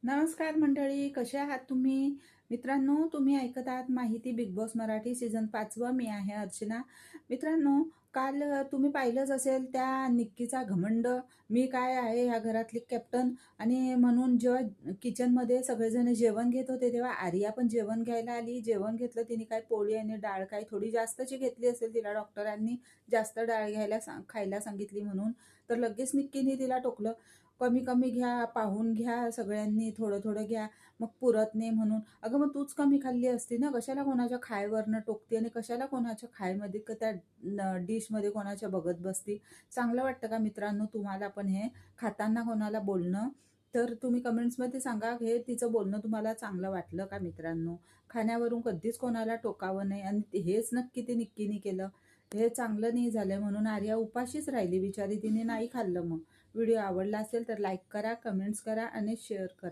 नमस्कार मंडळी, कसे आहात तुम्ही? मित्रांनो, तुम्ही ऐकत आहात माहिती बिग बॉस मराठी सीझन 5वा. मी आहे अर्चना. मित्रांनो, काल तुम्ही पाहिलंच असेल त्या निक्कीचा घमंड, मी काय आहे ह्या घरातली कॅप्टन. आणि म्हणून जेव्हा किचनमध्ये सगळेजण जेवण घेत होते, तेव्हा आर्या पण जेवण घ्यायला आली. जेवण घेतलं तिने, काय पोळी आणि डाळ काय थोडी जास्तची घेतली असेल, तिला डॉक्टरांनी जास्त डाळ खायला सांगितली म्हणून. तर लगेच निक्कीने तिला टोकलं, कमी कमी घ्या, पाहून घ्या, सगळ्यांनी थोडं थोडं घ्या, मग पुरत नाही म्हणून. अगं मग तूच कमी खाल्ली असती ना, कशाला कोणाच्या खायवरनं टोकते आणि कशाला कोणाच्या खायमध्ये त्या डिशमध्ये कोणाच्या बघत बसती. चांगलं वाटतं का मित्रांनो तुम्हाला पण हे खाताना कोणाला बोलणं? तर तुम्ही कमेंट्समध्ये सांगा, हे तिचं बोलणं तुम्हाला चांगलं वाटलं का मित्रांनो? खाण्यावरून कधीच कोणाला टोकावं नाही, आणि हेच नक्की ते निक्कीने केलं. हे चांगलं नाही झालं, म्हणून आर्या उपाशीच राहिली बिचारी, तिने नाही खाल्लं. मग व्हिडिओ आवडला असेल तर लाईक करा, कमेंट्स करा आणि शेअर करा.